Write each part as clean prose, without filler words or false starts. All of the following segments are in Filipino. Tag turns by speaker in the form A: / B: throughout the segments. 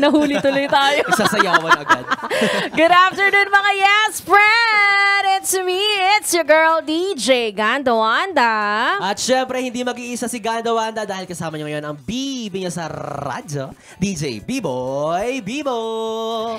A: Nahuli tuloy tayo.
B: Isasayawan agad.
A: Good afternoon, mga Yes Friend! It's me, it's your girl, DJ Ganda Wanda.
B: At syempre, hindi mag-iisa si Ganda Wanda dahil kasama niyo ngayon ang bibi niya sa radyo, DJ B-Boy Bibo.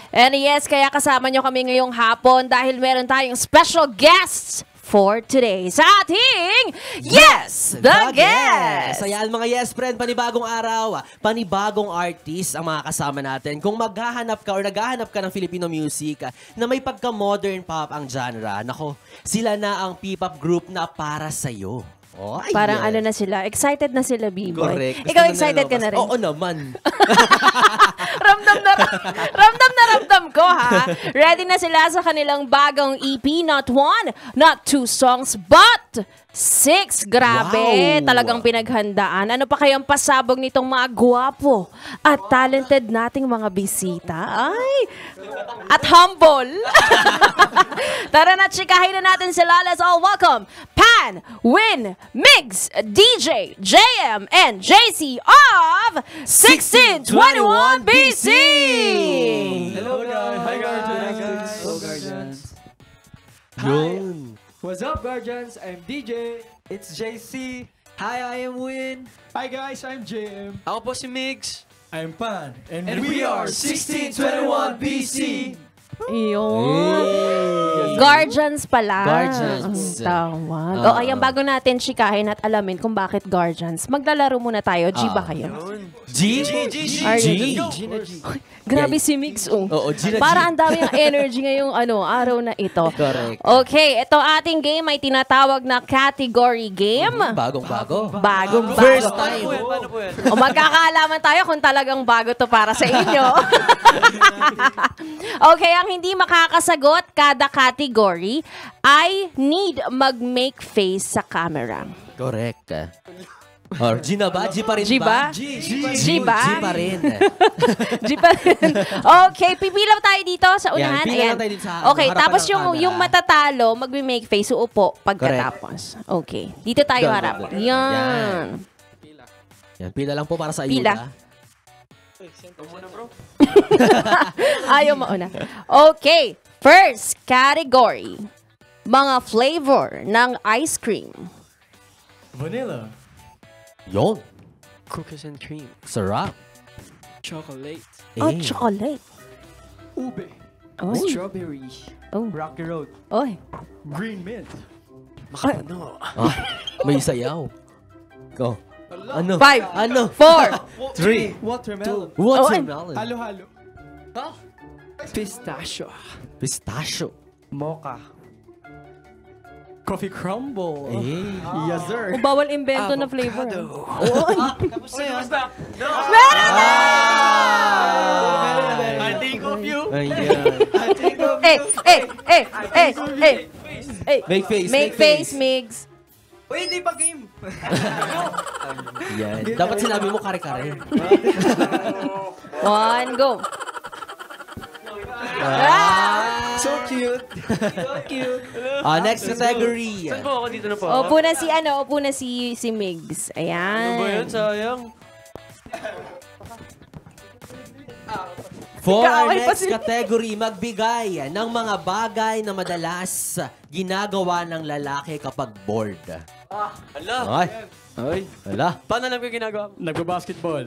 A: And yes, kaya kasama nyo kami ngayong hapon dahil meron tayong special guests for today sa ating Yes, the Guest!
B: So yan mga Yes Friend, panibagong araw, panibagong artist ang mga kasama natin. Kung maghahanap ka or naghahanap ka ng Filipino music na may pagka-modern pop ang genre, nako, sila na ang P-pop group na para sa'yo. Oh,
A: Parang ano na sila, excited na sila, B-Boy.
B: Correct.
A: Ikaw excited ka na rin?
B: Oo naman.
A: ramdam ko, ha? Ready na sila sa kanilang bagong EP, not one, not two songs, but 6. Grabe,
B: Wow.
A: talagang pinaghandaan. Ano pa kayang pasabog nitong mga gwapo at talented nating mga bisita? Ay, at humble. Tara na, chikahin na natin sila. Let's all welcome Pan, Win, Migs, DJ, JM, and JC of 1621 BC!
C: Hello guys! Hi Guardians! Hello Guardians!
B: Yun.
C: What's up Guardians? I'm DJ. It's JC. Hi, I am Win. Hi guys, I'm JM.
D: Ako po si Migs.
C: I'm Pan. And we are 1621 BC.
A: Yun. Guardians pala.
B: Guardians.
A: Ang tawag. O, ayan, bago natin chikahin at alamin kung bakit Guardians, maglalaro muna tayo. G ba kayo?
B: G?
A: Are you-
B: G?
A: Grabe si Mix, oh.
B: Oo, G na G.
A: Para ang dami ng energy ngayong araw na ito.
B: Correct.
A: Okay, ito ating game ay tinatawag na category game.
B: Bagong-bago.
A: Bagong
B: First
A: bago.
B: time.
D: Paano po yan?
A: O magkakaalaman tayo kung talagang bago to para sa inyo. Okay, ang hindi makakasagot kada category ay need mag-make face sa camera.
B: Correct. Or G na ba? G pa rin
A: G ba? G ba?
B: G pa rin.
A: G pa rin. Okay, pipila tayo dito sa unahan.
B: Yan, pila lang tayo dito sa
A: Okay,
B: harapan
A: tapos
B: ng
A: yung
B: camera.
A: yung matatalo, magme-make face, uupo pagkatapos. Okay. Dito tayo
B: Go, go,
A: harap.
B: go.
A: Yan.
B: Yan, pila lang po para sa
A: Pila.
B: ayuda.
A: Ayaw mauna. Okay. First category. Mga flavor ng ice cream.
C: Vanilla.
B: Yun.
D: Cookies and cream.
B: Sarap.
D: Chocolate.
A: Oh,
B: Eh.
A: chocolate.
C: Ube.
A: Oy.
C: Strawberry.
A: Oh.
C: Rocky Road.
A: Oy.
C: Green mint.
D: Makapano.
B: Ah, may sayaw. Go. Ano?
A: 5,
B: Ano?
A: 4.
B: 3.
C: Watermelon.
B: Watermelon.
C: Halo-halo. Pistachio.
B: Pistachio.
C: Mocha. Coffee crumble.
B: Eh.
C: Yes sir.
A: O bawal invento na flavor.
D: I think of you.
B: Ayan. Make face.
A: Make face, Migs.
D: Uy, hindi pa game.
B: Yan. Dapat sinabi mo kare-kare.
A: 1, go.
C: So cute.
B: Next category.
D: Saan po ako? Dito na po.
A: Upo na si upo na si Migs.
D: Ano ba yun?
A: Ayan.
D: Sayang.
B: For our
A: Kaaway pa
B: next
A: sila.
B: category, magbigay ng mga bagay na madalas ginagawa ng lalaki kapag bored.
D: Ala.
B: Ay.
D: Ay.
B: Wala.
D: Paano alam ko yung ginagawa mo?
C: Nagbabasketball.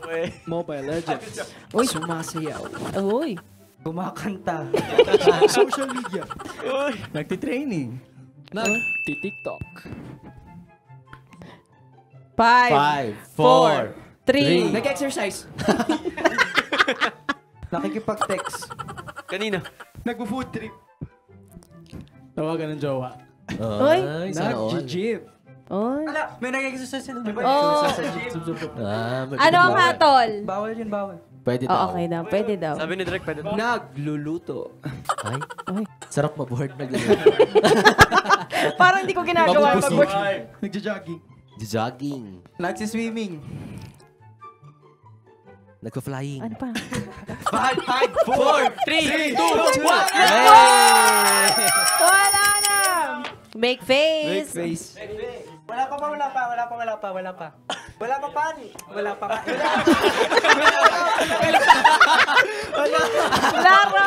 D: Uy.
C: Mobile Legends.
A: Uy.
C: Sumasayaw.
A: Uy.
C: Kumakanta. Social media.
D: Uy.
C: Nagtitraining. Nagti-TikTok.
A: 5,
B: 5, 4,
A: 3.
C: Nag-exercise. Nakikipag-text.
D: Kanina.
C: Nagpo-food trip. Tawagan ng jowa.
A: Uy.
B: Ay, sana all.
C: Nag-gym.
A: Uy.
C: May nag-exercise sila.
A: Oh. Ano ang hatol?
C: Bawal yun, bawal.
B: Pwede
A: Oh,
B: daw.
A: okay daw. Pwede daw.
D: Sabi ni Direk, pwede.
C: Nagluluto.
B: Ay,
A: Uy.
B: sarap ma-board. Nagluluto.
A: Parang hindi ko ginagawa
B: Mabubusog.
A: pag-work.
C: Nagja-jogging.
B: Jogging.
C: Nagsiswimming.
B: Nagpa-flying.
A: Ano pa?
D: 5, 4, 3, 2, 1.
A: Wala na! Make face.
C: Face.
D: Wala pa.
C: Wala pa pan. Wala pa nga.
A: Laro!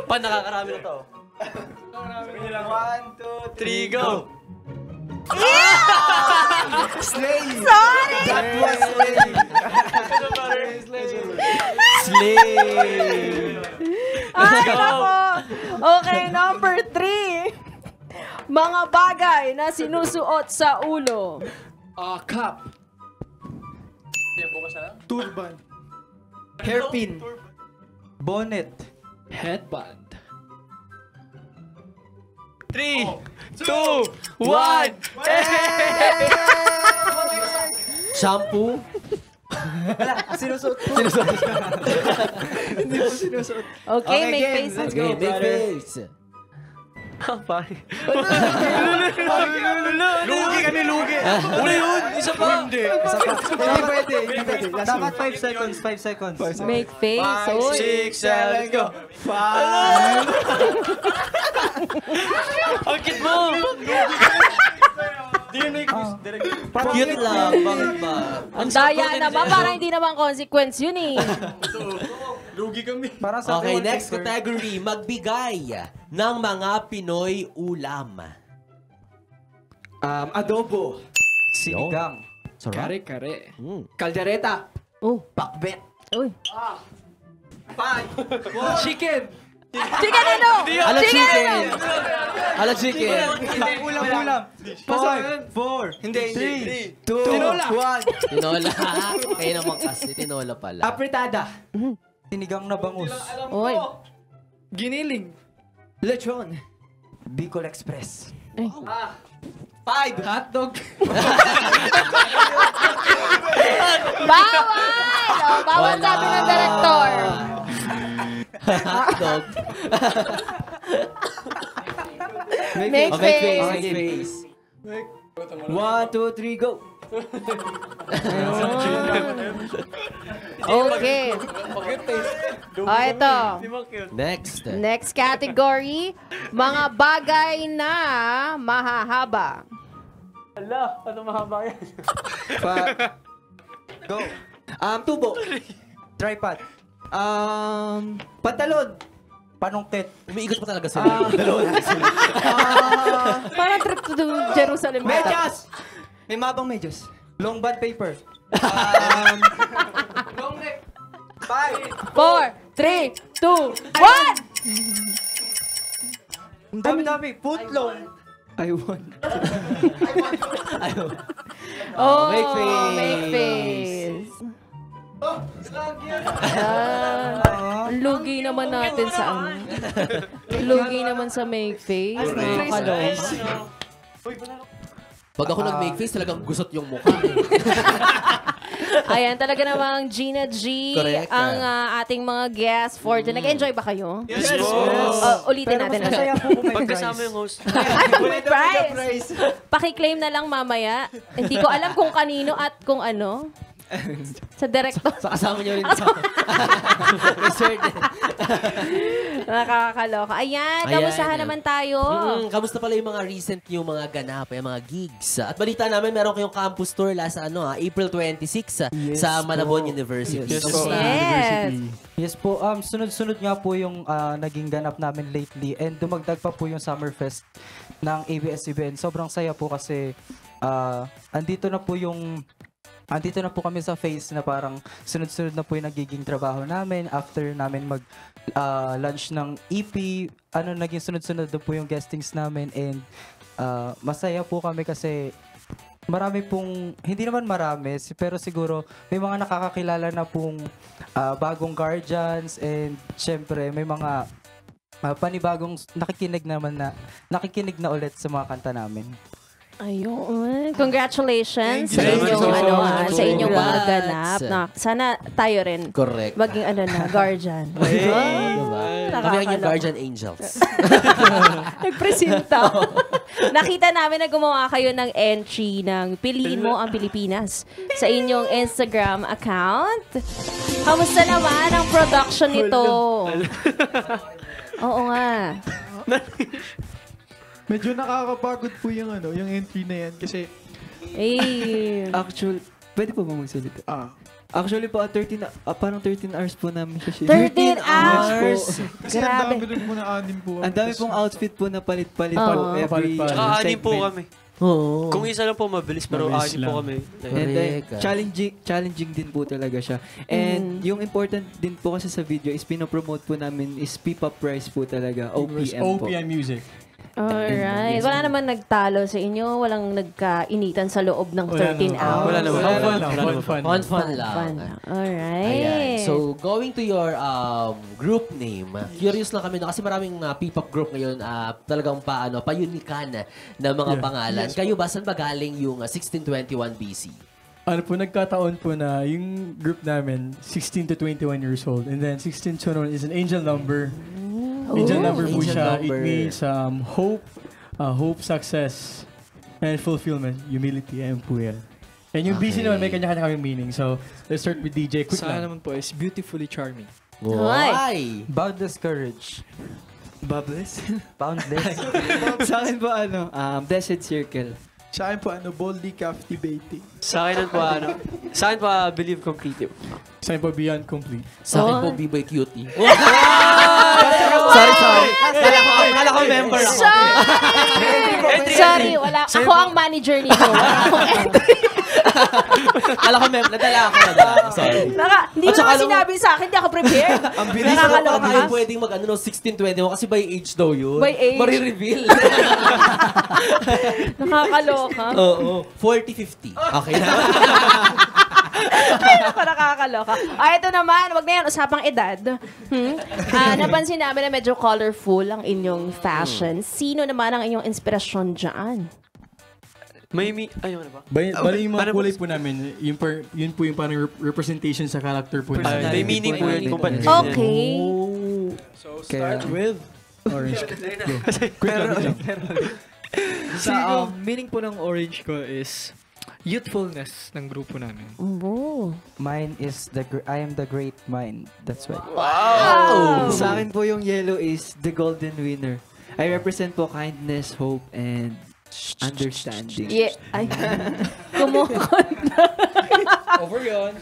B: Pan, nakakarami na to.
C: 1, 2,
D: 3, go!
C: Slay!
A: Sorry!
C: That was slay!
B: Slay!
A: Ay, nako! Okay, number 3. Mga bagay na sinusuot sa ulo.
C: Cap. Turban. Hairpin. Bonnet. Headband.
D: 3, 2, 1!
B: Shampoo.
C: Wala, sinusuot po. Hindi po sinusuot.
A: Okay, make
C: game.
A: face.
C: Let's
B: Okay,
C: go,
B: make
C: brother.
B: face.
D: Lugi kami, lugi! Uli yun! Isa pa! Hindi.
C: Hindi pwede, hindi pwede. Dapat 5 seconds, 5 seconds.
A: Make face.
D: 5,
A: Oy.
D: 6, 7, go! 5! Ang cute mo! Di yun direct.
B: Cute lang. Bakit ba?
A: Ang daya naman, parang hindi naman consequence yun eh.
D: Lugi kami.
C: Parang sa
B: Okay, next category. Magbigay ng mga Pinoy ulam.
C: Adobo. Sinigang.
B: Sarap.
C: Kare-kare.
B: Mm.
C: Kaldereta.
A: Oh,
C: Pakbet.
A: uy.
C: Chicken.
A: Chicken ano?
B: Ala chicken. Ala chicken.
C: Ulam. 5, 4,
D: Hindi,
C: 3, 2, 1.
B: Tinola. Kayo naman kasi. Tinola pala.
C: Apritada. Sinigang na bangus.
A: Uy.
C: Giniling. Lechon. Bicol Express.
A: Ay.
C: 5. Hotdog.
A: Bawal! Oh, bawal sabi ng director.
B: Hotdog.
A: Make
B: Oh,
A: face.
B: Make face.
C: 1, 2, 3, go.
A: Okay. Oh, ito.
B: Next.
A: Next category, mga bagay na mahahaba.
C: Go. Tubo. Tripod. Pantalon. Panungkit.
B: Umiikot pa talaga sila.
A: Parang trip to Jerusalem.
C: Medyas. May mabang medyas. Long band paper. Long neck. 5.
A: 4, 3, 2, 1!
C: Ang dami-dami. Footlong. I won.
B: Ayun.
A: Oh,
B: make face.
A: Make face. Lugi naman natin sa ano. Lugi naman sa make face. Nakakaloka.
B: Pag ako nag-make face, talagang gusot yung mukha.
A: Ayan, talaga namang Gina G,
B: Correct.
A: ang ating mga guests for tonight. Nag-enjoy ba kayo?
D: Yes,
A: Ulitin natin.
D: Pagkasama yung host.
A: Ay, may prize! Pakiklaim na lang mamaya. Hindi ko alam kung kanino at kung ano. Sa director.
B: Sa kasama nyo rin sa resort.
A: Nakakaloka. Ayan,
B: Ayan.
A: kamustahan naman tayo?
B: Kamusta pala yung mga recent yung mga ganap, yung mga gigs? At balita namin, meron kayong campus tour last April 26 sa Malabon University.
C: Yes.
B: Kamusta?
A: Yes.
E: Yes po, sunod-sunod nga po yung naging ganap namin lately and dumagdag pa po yung Summerfest ng ABS-CBN. Sobrang saya po kasi andito na po kami sa phase na parang sunod-sunod na po yung nagiging trabaho namin after namin mag-launch ng EP. Naging sunod-sunod na po yung guestings namin and masaya po kami kasi marami pong, hindi naman marami, pero siguro may mga nakakakilala na pong bagong guardians and syempre may mga panibagong nakikinig na ulit sa mga kanta namin.
A: Ayun. Congratulations sa
B: Thank you.
A: inyong, sa inyong mga
B: Congrats.
A: ganap. Sana tayo rin
B: Correct.
A: maging guardian.
B: Diba? Kami ang yung
A: Nakakaloka.
B: Guardian Angels.
A: Nagpresenta. Nakita namin na gumawa kayo ng entry ng Piliin Mo ang Pilipinas sa inyong Instagram account. Kamusta naman ang production nito? Oo nga.
F: Medyo nakakapagod po yung yung entry na yan kasi
A: Eh.
C: Pwede po ba magsalita? Actually po, parang 13 hours po namin siya.
A: 13 hours!
F: Kasi ang
A: Grabe.
F: dami rin po na anim po.
C: Ang dami pong outfit po na palit-palit
A: Oo.
C: po every
F: Palit-palit.
D: Anim po
C: segment.
D: kami.
B: Oo.
D: Kung isa lang po mabilis, pero
F: Mabilis
D: anim po
F: lang.
D: kami.
C: And then,
B: Correct.
C: challenging din po talaga siya. And yung important din po kasi sa video is pinopromote po namin is P-Pop Prize po talaga, OPM po.
F: OPM music.
A: Alright. Wala naman nagtalo sa inyo. Walang nagkainitan sa loob ng 13 hours.
D: Wala naman.
F: Fun.
B: Fun lang.
A: Fun lang. Alright.
B: Ayan. So, going to your group name, curious lang kami na kasi maraming P-pop group ngayon talagang pa-unikan na mga pangalan. Kayo ba, saan ba galing yung 1621 BC?
F: Ano po, nagkataon po na yung group namin, 16 to 21 years old. And then 16 to 21 is an angel number. Angel number po
B: Angel
F: siya.
B: number.
F: It means hope, success, and fulfillment. Humility, and po yan. And yung BC naman, may kanya-kanya kaming meaning. So, let's start with DJ. Quick
G: Sa akin
F: lang.
G: naman po is beautifully charming.
B: Why?
E: Boundless courage.
C: Bubbles?
E: Boundless.
C: Sa akin po Blessed Circle.
F: Sa akin po, boldly captivating.
D: Sa akin po, believe complete.
F: Sa akin po, beyond complete.
B: Sa akin po, B-Boy Cutie.
C: Sorry.
B: Kala ko member ako.
A: Sorry, wala. Ako ang manager nito.
B: Kala ko member. Nadala ako. Sorry.
A: Hindi mo naman sinabi sa akin, hindi ako prepared.
B: Ang bilis na
A: Nakakaloka
B: parang
A: ka.
B: tayo pwedeng mag 1621 kasi by age daw yun.
A: By age.
B: Marireveal.
A: Nakakaloka.
B: Oo. 40-50. Okay na.
A: Ay, naku, nakakaloka. Ito naman, wag na yan, usapang edad. Napansin namin na medyo colorful ang inyong fashion. Sino naman ang inyong inspirasyon dyan?
D: Ayun na ba?
F: Bali yung mga
D: Paano
F: kulay po namin, yun po yung parang representation sa character po namin.
D: May meaning po yun. Kung paano.
A: Okay.
F: So, start with orange. Go. Quick lang.
G: Sa meaning po ng orange ko is youthfulness ng grupo namin.
A: Oh.
E: Mine is I am the great mind. That's why.
C: Sa akin po yung yellow is the golden winner. I represent po kindness, hope, and understanding.
A: Yeah. Ay. Kumukot.
G: Over yun.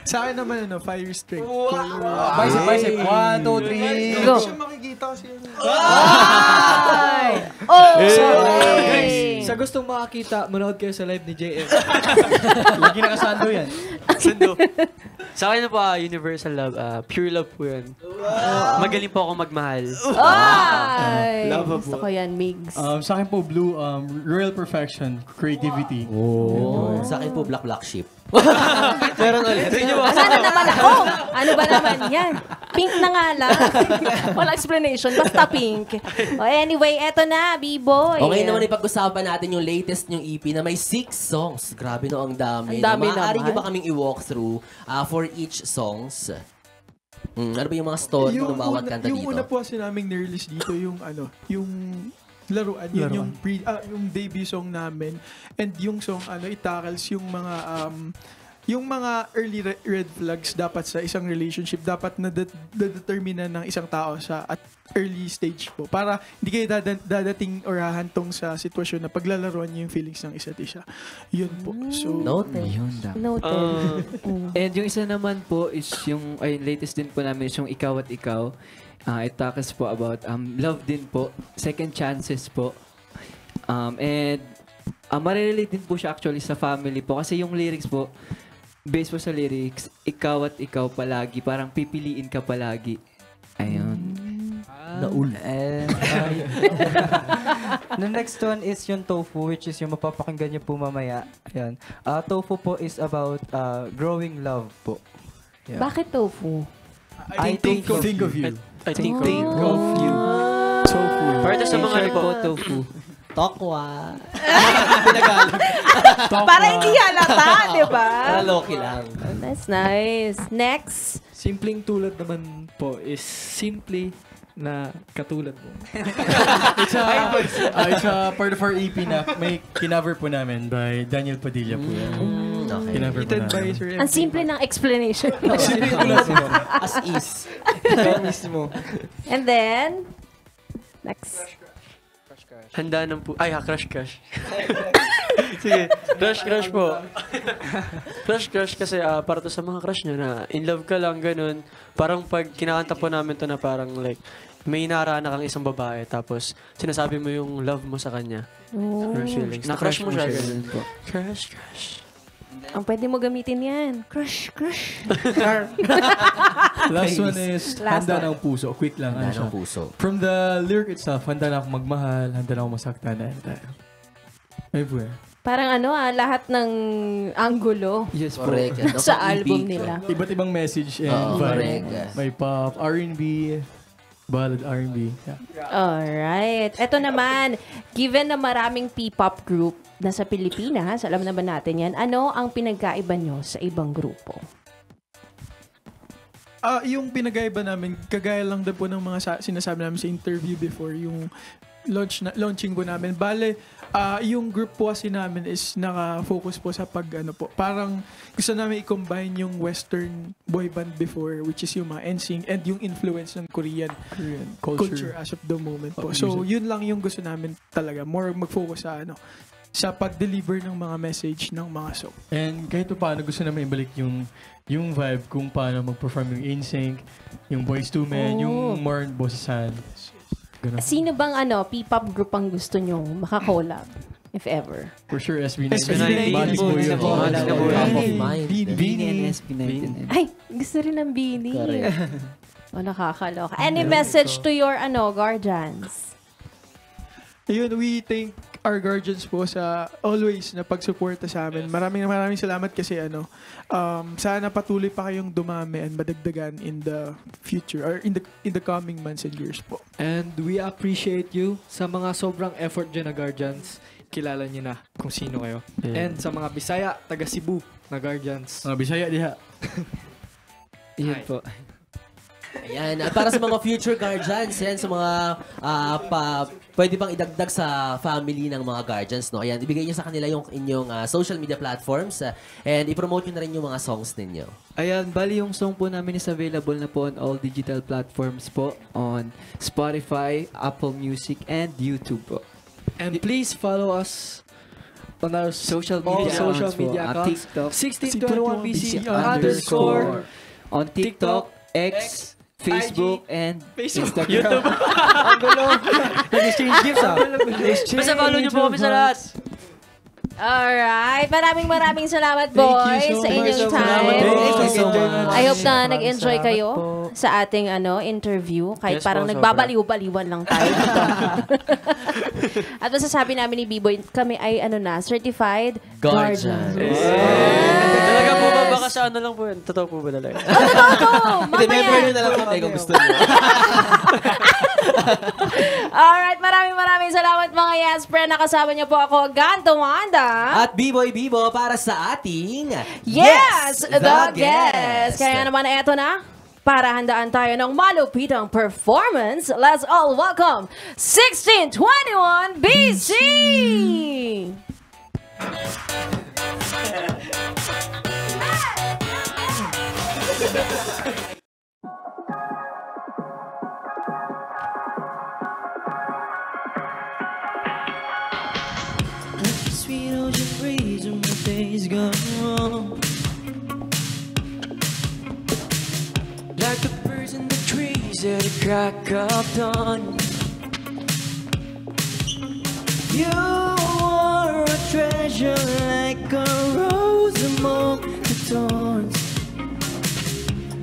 F: Sa akin naman, fire strength.
E: Bicep. 1, 2, 3.
A: Go.
F: Siya makikita kasi yun.
A: Okay.
G: Sa gustong makakita, manood kayo sa live ni JM.
F: Lagi nakasando yan.
D: Sando. Sa akin na po, universal love. Pure love po yan. Magaling po ako magmahal.
A: Ay. Gusto ko yan, Migs.
F: Sa akin po, blue, royal perfection, creativity.
B: Sa akin po, black sheep.
D: Meron ulit.
A: Sana naman ako. Ano ba naman yan? Pink na nga lang. Wala explanation. Basta pink. Anyway, eto na, B-boy.
B: Okay naman ipag-usapan natin yung latest yung EP na may 6 songs. Grabe no, ang dami.
A: Ang dami
B: Maaari
A: naman.
B: nyo ba kaming i-walk through for each songs? Ano ba yung mga story ng bawat kanta
H: yung
B: dito?
H: una po kasi naming nirelease dito yung yung laruan, yun yung debut song namin, and yung song it tackles yung mga early red flags dapat sa isang relationship, dapat na determine ng isang tao sa at early stage po para hindi kayo dadating or hahantong sa sitwasyon na paglalaruan niyo yung feelings ng isa't isa. Yun po. So
B: Noted.
A: Noted.
C: And yung isa naman po is yung latest din po namin is yung Ikaw at Ikaw. It talks po about love din po, second chances po. And marirelate din po siya actually sa family po kasi yung lyrics po, based po sa lyrics, ikaw at ikaw palagi, parang pipiliin ka palagi. Ayun.
B: Naul.
E: And the next one is yung tofu, which is yung mapapakinggan niyo po mamaya. Ayan. Tofu po is about growing love po. Yeah.
A: Bakit tofu?
E: I think of
F: you.
D: I think
C: of you.
F: Tofu.
D: Para sa mga
C: Short po, tofu.
B: Tokwa.
A: Para hindi halata, di ba?
B: Para loki lang.
A: That's nice. Next.
G: Simpleng tulad naman po is simply na katulad mo.
F: It's a part of our EP na may kinover po namin by Daniel Padilla po yan.
B: Okay.
F: Kinover po
H: written by
F: namin.
H: Sir
A: Ang
H: MD.
A: simple ng explanation.
B: As is.
C: Mismo.
A: And then, next.
D: Handa ng po. Ay, crush. Sige, crush po. Crush kasi para to sa mga crush nyo na in love ka lang, ganun. Parang pag kinakanta po namin to na parang like, may narana kang isang babae, tapos sinasabi mo yung love mo sa kanya. Crush feelings. Na-crush mo siya, ganun po. Crush.
A: Ang pwede mo gamitin yan. Crush.
F: Last one is
A: Last
F: handa
A: one.
F: ng puso. Quick lang.
B: Handa
F: ano siya.
B: ng puso.
F: From the lyric itself, handa na akong magmahal, handa na akong masaktan. Ay po eh.
A: Parang lahat ng anggulo
C: Yes po.
B: Correct.
A: sa album nila.
F: Iba't ibang message and
B: Oo,
F: vibe.
B: correct.
F: May pop, R&B, ballad R&B. Yeah.
A: Alright. Ito naman, given na maraming P-pop group na sa Pilipinas, alam naman natin yan, ano ang pinagkaiba nyo sa ibang grupo?
H: Yung pinagaiba namin, kagaya lang din po ng mga sinasabi namin sa interview before, yung launching po namin. Bale, yung group po kasi namin is naka-focus po sa parang gusto namin i-combine yung Western boy band before, which is yung mga NSYNC, and yung influence ng Korean culture as of the moment po. So, yun lang yung gusto namin talaga. More mag-focus sa pag-deliver ng mga message ng mga song.
F: And kahit paano gusto namin ibalik yung vibe kung paano mag-perform yung NSYNC, yung Boyz II Men, yung more bossan. Ganun.
A: Sino bang P-pop group ang gusto nyong makakollab? If ever.
F: For sure, SB19.
D: SB19
F: Balik
D: po,
F: mo yun.
D: balik na po yun.
B: Top of mind.
C: Beanie and SB19.
A: Ay, gusto rin ng Beanie.
B: Correct.
A: Nakakaloka. Any message to your guardians?
H: Ayun, we thank our guardians po sa always na pagsuporta sa amin. Maraming salamat kasi sana patuloy pa kayong dumami and madagdagan in the future or in the coming months and years po.
G: And we appreciate you sa mga sobrang effort dyan na guardians. Kilala niyo na kung sino kayo. And sa mga Bisaya, taga Cebu na guardians.
F: Mga Bisaya diha.
C: Yan po.
B: Ayan. At para sa mga future guardians, yan, sa mga pwede pang idagdag sa family ng mga guardians, no? Ayan, ibigay niyo sa kanila yung inyong social media platforms and i-promote niyo na rin yung mga songs ninyo.
C: Ayan, bali yung song po namin is available na po on all digital platforms po. On Spotify, Apple Music, and YouTube po.
G: And please follow us on our
C: Social
G: all
C: media
G: social
C: accounts po.
G: media accounts.
C: TikTok,
G: 1621BC
C: _ on TikTok, X, Facebook, and
G: Facebook.
C: Instagram.
G: Ang gulo. Nag-exchange gifts
D: Basta follow nyo po kami sa lahat.
A: Alright. Maraming salamat, boys, sa inyong time.
B: Thank you so much.
A: I hope na nag-enjoy kayo sa ating interview. Kahit
D: Yes
A: parang
D: po,
A: nagbabaliw-baliwan lang tayo dito. At masasabi namin ni B-Boy, kami ay certified guardian.
D: Talaga po ba? Baka sa lang po yun. Totoo po ba talaga?
B: Hindi, member nyo na lang kami kung gusto nyo.
A: Alright, maraming salamat mga Yes Friend. Nakasama niyo po ako, Ganto Wanda.
B: At B-Boy Bibo para sa ating
A: Yes, the guest. Kaya naman eto na, para handaan tayo ng malupitang performance, let's all welcome 1621 BC!
I: Sweet ocean breeze and my days gone wrong. Like the birds in the trees at the crack of dawn. You are a treasure like a rose among the thorns.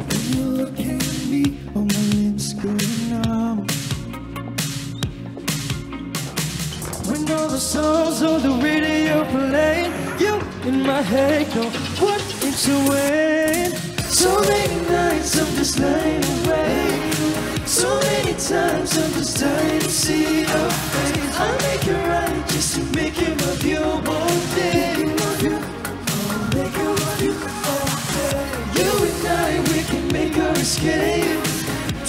I: When you're looking at me, all my lips go numb. When all the songs on the radio play, you in my head go, what it's away. So many nights I'm just lying awake. So many times I'm just trying to see your face. I'll make it right just to make you my view all day. I'll make you my view all day. You and I, we can make our escape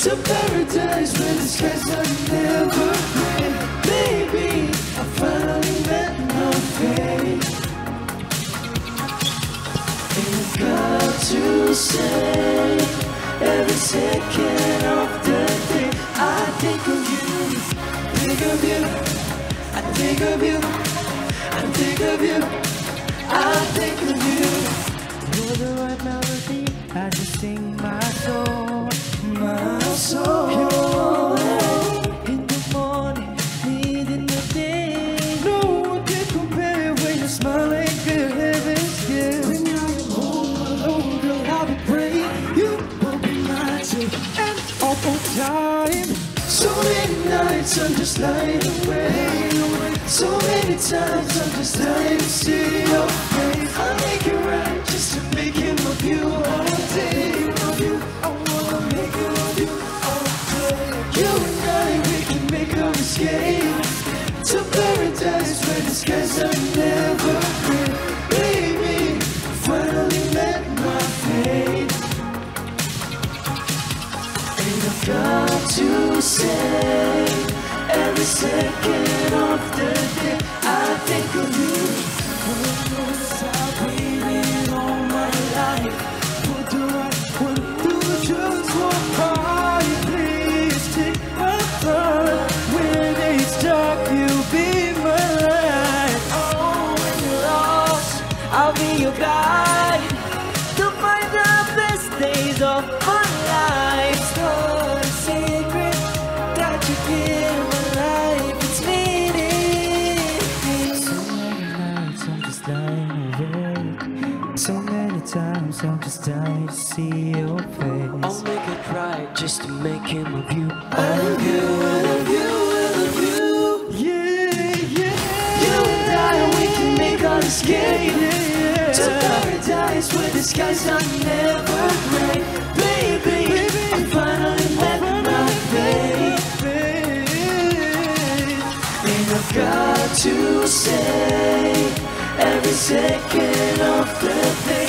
I: to paradise where the skies are never gray. Baby, I finally met my fate. Ain't got to say, every second of the day, I think of you, think of you, I think of you, I think of you. I'm just lying awake. So many times I'm just dying to see your face. I'll make it right just to make him of you all day. Of you, I wanna make it of you all day. You and I, we can make our escape to paradise where the skies are never gray. Baby, finally met my fate. And I've got to say, every second of the day I think of you. I've waited all my life. What do I want to just walk by? Please take my heart. When it's dark, you'll be my light. Oh, when you're lost, I'll be your guide to find the best days of my life. It's not a secret that you give my life its meaning. So many nights I'm just lying awake. So many times I'm just dying to see your face. I'll make it right just to make him of you. I love you, I love you, I love you. Yeah, yeah. You and I, we can make our escape to paradise where the skies are never gray. Baby, I finally met my fate. And I've got to say, every second of the day